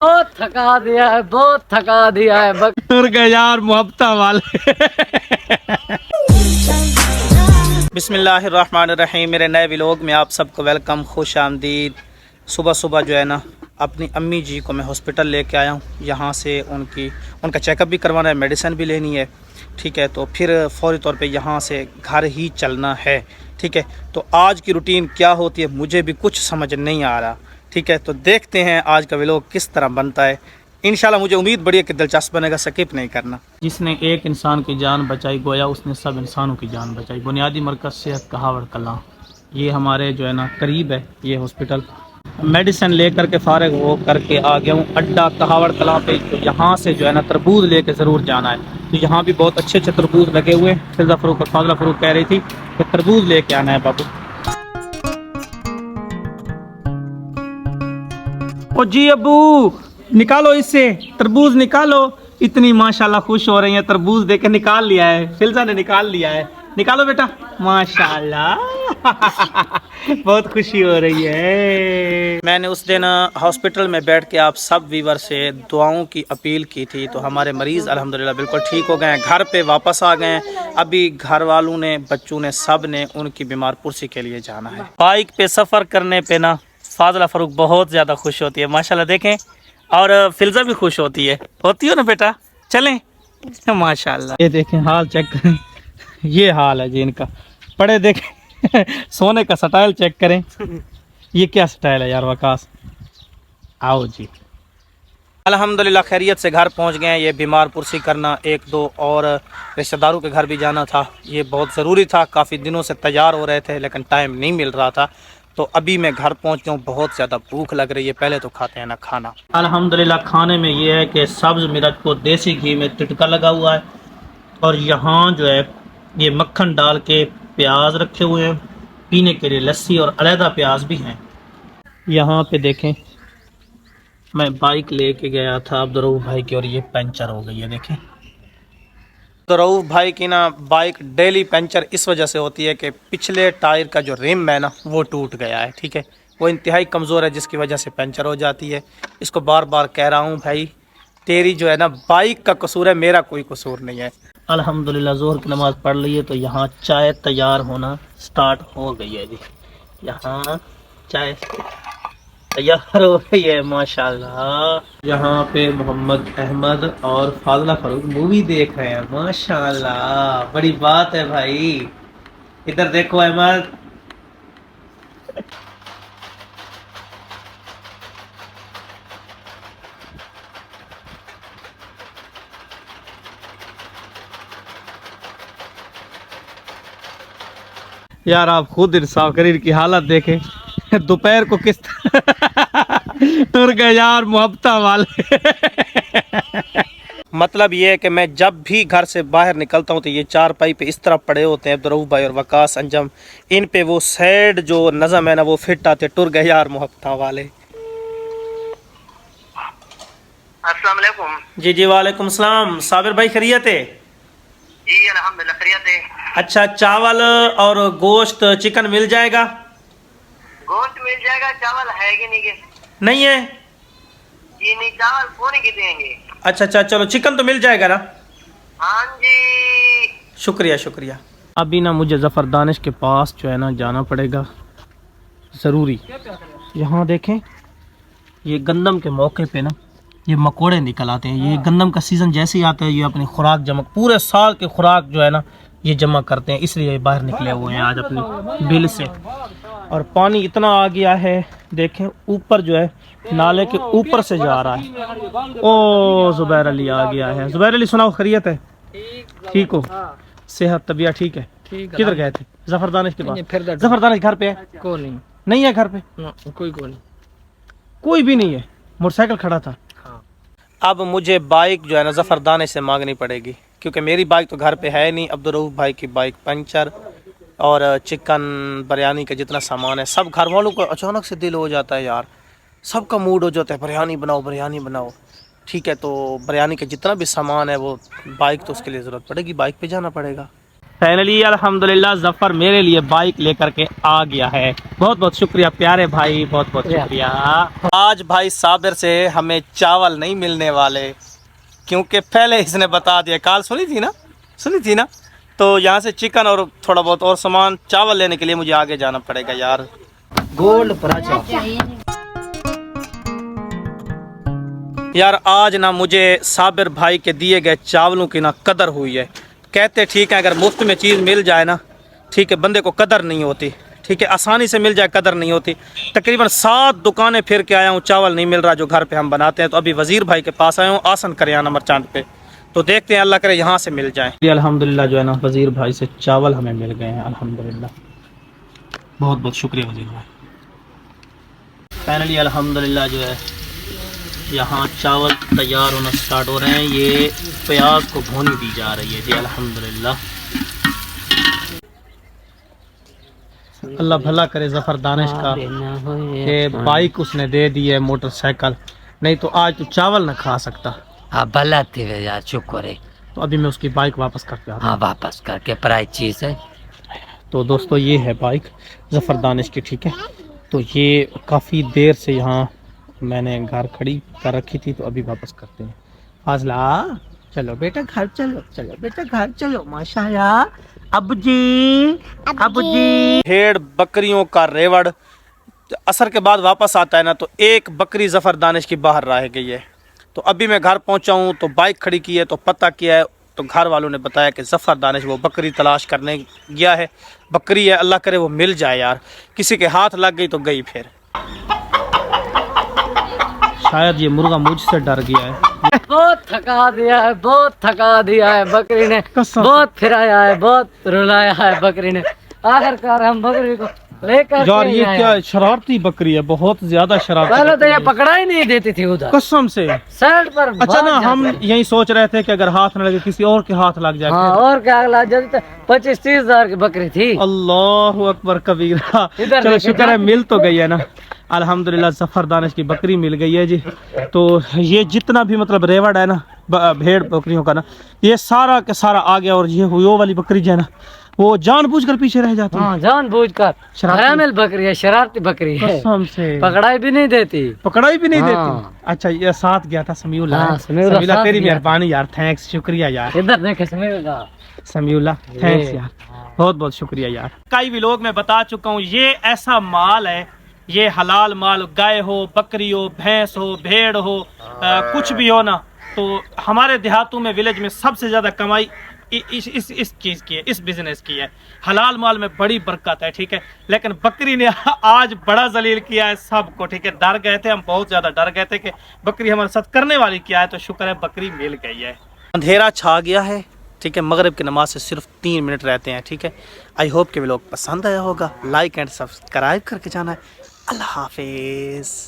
बहुत थका दिया है, बहुत थका दिया है। टूर गए यार मोहब्बत वाले। बिस्मिल्लाहिर्रहमानिर्रहीम। मेरे नए व्लॉग में आप सबको वेलकम, खुश आमदीद। सुबह सुबह जो है ना अपनी अम्मी जी को मैं हॉस्पिटल लेके आया हूँ। यहाँ से उनका चेकअप भी करवाना है, मेडिसिन भी लेनी है। ठीक है, तो फिर फ़ौरी तौर पे यहाँ से घर ही चलना है। ठीक है, तो आज की रूटीन क्या होती है मुझे भी कुछ समझ नहीं आ रहा। ठीक है, तो देखते हैं आज का व्लॉग किस तरह बनता है। इंशाल्लाह मुझे उम्मीद बड़ी है कि दिलचस्प बनेगा, स्किप नहीं करना। जिसने एक इंसान की जान बचाई गोया उसने सब इंसानों की जान बचाई। बुनियादी मरकज़ सेहत कहावड़ कलां, ये हमारे जो है ना करीब है ये हॉस्पिटल। मेडिसिन लेकर के फारिग हो करके आ गया हूँ अड्डा कहावड़ कलां पे। तो यहाँ से जो है ना तरबूज लेके ज़रूर जाना है। तो यहाँ भी बहुत अच्छे अच्छे तरबूज लगे हुए हैं। फिजा फ़रूक और फाजला फ़रूक कह रही थी कि तरबूज लेके आना है बाबू। ओ जी अबू, निकालो इससे तरबूज निकालो। इतनी माशाल्लाह खुश हो रही है, तरबूज देके निकाल लिया है, फिल्जा ने निकाल लिया है। निकालो बेटा, माशाल्लाह। बहुत खुशी हो रही है। मैंने उस दिन हॉस्पिटल में बैठ के आप सब वीवर से दुआओं की अपील की थी। तो हमारे मरीज़ अल्हम्दुलिल्लाह बिल्कुल ठीक हो गए हैं, घर पे वापस आ गए हैं। अभी घर वालों ने, बच्चों ने, सब ने उनकी बीमार पुरसी के लिए जाना है। बाइक पे सफ़र करने पे ना फाजला फ़रूक बहुत ज़्यादा खुश होती है माशाल्लाह, देखें। और फिल्जा भी खुश होती हो ना बेटा, चलें माशाल्लाह। ये देखें, हाल चेक करें, ये हाल है जी इनका। पड़े देखें सोने का स्टाइल चेक करें। ये क्या स्टाइल है यार वकास। आओ जी, अल्हम्दुलिल्लाह खैरियत से घर पहुंच गए हैं। ये बीमार पुरसी करना, एक दो और रिश्तेदारों के घर भी जाना था, ये बहुत ज़रूरी था। काफ़ी दिनों से तैयार हो रहे थे लेकिन टाइम नहीं मिल रहा था। तो अभी मैं घर पहुंच गया हूँ, बहुत ज़्यादा भूख लग रही है। पहले तो खाते हैं ना खाना। अल्हम्दुलिल्लाह खाने में ये है कि सब्ज़ मिर्च को देसी घी में तिटका लगा हुआ है। और यहाँ जो है ये मक्खन डाल के प्याज रखे हुए हैं, पीने के लिए लस्सी और अलहदा प्याज भी हैं। यहाँ पे देखें, मैं बाइक लेके गया था अब्दुर्रऊफ भाई की और ये पंचर हो गई है। देखें, अब्दुर्रऊफ भाई की ना बाइक डेली पंचर इस वजह से होती है कि पिछले टायर का जो रिम है ना वो टूट गया है। ठीक है, वो इंतहाई कमज़ोर है जिसकी वजह से पंचर हो जाती है। इसको बार बार कह रहा हूँ, भाई तेरी जो है ना बाइक का कसूर है, मेरा कोई कसूर नहीं है। अल्हम्दुलिल्लाह ज़ोहर की नमाज़ पढ़ ली है तो यहाँ चाय तैयार होना स्टार्ट हो गई है जी। यहाँ चाय तैयार हो गई है माशाल्लाह। यहाँ पे मोहम्मद अहमद और फाजला फ़रूक मूवी देख रहे हैं माशाल्लाह, बड़ी बात है भाई। इधर देखो अहमद, यार आप खुद इंसाफ करिए, की हालत देखें। दोपहर को किस टूर गए यार मोहब्बत वाले। मतलब ये है कि मैं जब भी घर से बाहर निकलता हूँ तो ये चार पाई पे इस तरह पड़े होते हैं अब्दुर्रऊफ भाई और वकास अंजम। इन पे वो सैड जो नज़म है ना वो फिट आते, टूर गए यार मोहब्बत वाले। अस्सलाम वालेकुम। जी जी वालेकुम सलाम। साबिर भाई खैरियत है? जी अल्हम्दुलिल्लाह खैरियत है। अच्छा, चावल और गोश्त चिकन मिल जाएगा? गोश्त मिल जाएगा, चावल है कि नहीं? नहीं है जी नहीं, चावल कौन के देंगे। अच्छा अच्छा, चलो चिकन तो मिल जाएगा ना? हाँ जी, शुक्रिया शुक्रिया। अभी ना मुझे ज़फ़र दानिश के पास जो है ना जाना पड़ेगा ज़रूरी। यहाँ देखें, ये गंदम के मौके पे ना ये मकोड़े निकल आते हैं। ये गंदम का सीज़न जैसे ही आता है ये अपनी खुराक जमा, पूरे साल की खुराक जो है ना ये जमा करते हैं, इसलिए ये बाहर निकले हुए हैं आज अपनी बिल से। और पानी इतना आ गया है, देखें ऊपर जो है नाले के ऊपर से जा रहा है। ओ ज़ुबैर अली आ गया है। ज़ुबैर अली सुनाओ, खैरियत है? ठीक हो? सेहत तबीयत ठीक है? किधर गए थे? ज़फ़र दानिश के पास। ज़फ़र दानिश घर पे है? कोई नहीं है घर पे? कोई नहीं, कोई भी नहीं है, मोटरसाइकिल खड़ा था। अब मुझे बाइक जो है ना ज़फ़र दानिश से मांगनी पड़ेगी क्योंकि मेरी बाइक तो घर पे है नहीं। अब्दुर्रऊफ भाई की बाइक पंचर और चिकन बिरयानी का जितना सामान है सब घर वालों को अचानक से दिल हो जाता है यार, सबका मूड हो जाता है बिरयानी बनाओ बिरयानी बनाओ। ठीक है, तो बिरयानी का जितना भी सामान है वो बाइक तो उसके लिए ज़रूरत पड़ेगी, बाइक पे जाना पड़ेगा। फाइनली अल्हम्दुलिल्लाह जफर मेरे लिए बाइक लेकर के आ गया है। बहुत बहुत शुक्रिया प्यारे भाई, बहुत बहुत शुक्रिया। आज भाई साबिर से हमें चावल नहीं मिलने वाले, क्योंकि पहले इसने बता दिया, कॉल सुनी थी ना, तो यहाँ से चिकन और थोड़ा बहुत और सामान चावल लेने के लिए मुझे आगे जाना पड़ेगा यार। गोल्ड पराठा यार, आज ना मुझे साबिर भाई के दिए गए चावलों की ना कदर हुई है। कहते ठीक है, अगर मुफ्त में चीज़ मिल जाए ना, ठीक है, बंदे को कदर नहीं होती, ठीक है, आसानी से मिल जाए कदर नहीं होती। तकरीबन 7 दुकानें फिर के आया हूँ, चावल नहीं मिल रहा जो घर पे हम बनाते हैं। तो अभी वज़ीर भाई के पास आया हूँ, आसन करियाना मर्चांट पे, तो देखते हैं, अल्लाह करे यहाँ से मिल जाए। अल्हम्दुलिल्लाह जो है ना, वज़ीर भाई से चावल हमें मिल गए हैं अल्हम्दुलिल्लाह। बहुत बहुत शुक्रिया वज़ीर भाई। फाइनली अल्हम्दुलिल्लाह जो है यहाँ चावल तैयार होना स्टार्ट हो रहे हैं। ये प्याज को भूनी दी जा रही है जी अल्हम्दुलिल्लाह। अल्लाह भला करे जफर दानिश का कि बाइक उसने दे दी है, मोटरसाइकिल, नहीं तो आज तो चावल ना खा सकता। हाँ भला थी यार, शुक्र है। तो अभी मैं उसकी बाइक वापस करके आता हूँ। हाँ वापस करके प्राइस चीज़ है। तो दोस्तों ये है बाइक जफर दानिश की, ठीक है। तो ये काफ़ी देर से यहाँ मैंने घर खड़ी कर रखी थी, तो अभी वापस करते हैं। फाजला चलो बेटा घर चलो, चलो बेटा घर चलो, माशाल्लाह अब्बू जी। भेड़ बकरियों का रेवड़ असर के बाद वापस आता है ना, तो एक बकरी जफर दानिश की बाहर रह गई है। तो अभी मैं घर पहुंचा हूं, तो बाइक खड़ी की है, तो पता किया है, तो घर वालों ने बताया कि जफर दानिश वो बकरी तलाश करने गया है। बकरी है, अल्लाह करे वो मिल जाए यार, किसी के हाथ लग गई तो गई फिर। शायद ये मुर्गा मुझसे डर गया है। बहुत थका दिया है, बहुत थका दिया है बकरी ने, बहुत फिराया है, बहुत रुलाया है बकरी ने। आखिरकार हम बकरी को लेकर यार ये क्या शरारती बकरी है, बहुत ज्यादा शरारती। पहले तो ये पकड़ा ही नहीं देती थी उधर, कसम से साइड पर। अच्छा ना, हम यही सोच रहे थे कि अगर हाथ न लगे किसी और के हाथ लग जाए। हाँ, और क्या अगला जब 25-30 हजार की बकरी थी। अल्लाह अकबर कबीरा। चलो शुक्र है मिल तो गई है ना अल्हम्दुलिल्लाह, जफर दानिश की बकरी मिल गई है जी। तो ये जितना भी मतलब रेवड़ है ना भेड़ बकरियों का ना, ये सारा के सारा आ गया। और ये वो वाली बकरी जो है ना, वो जानबूझकर पीछे रह जाती है। हाँ, जानबूझकर शरारती बकरी है, शरारती बकरी है, कसम से पकड़ाई भी नहीं देती, पकड़ाई भी नहीं हाँ। देती। अच्छा ये साथ गया था समीउल्ला। हाँ, समीउल्ला तेरी मेहरबानी यार, थैंक्स, शुक्रिया यार। इधर देखे समीउल्ला, समीउल्ला थैंक्स यार, बहुत बहुत शुक्रिया यार। कई भी लोग मैं बता चुका हूँ, ये ऐसा माल है, ये हलाल माल, गाय हो, बकरी हो, भैंस हो, भेड़ हो, कुछ भी हो ना, तो हमारे देहातों में, विलेज में सबसे ज़्यादा कमाई इस चीज़ की है, इस बिजनेस की है। हलाल माल में बड़ी बरकत है, ठीक है। लेकिन बकरी ने आज बड़ा जलील किया है सबको, ठीक है। डर गए थे हम, बहुत ज़्यादा डर गए थे कि बकरी हमारे साथ करने वाली क्या है, तो शुक्र है बकरी मिल गई है। अंधेरा छा गया है, ठीक है। मगरिब की नमाज से सिर्फ 3 मिनट रहते हैं, ठीक है। आई होप कि व्लॉग पसंद आया होगा, लाइक एंड सब्सक्राइब करके जाना है। अल्लाह हाफिज़।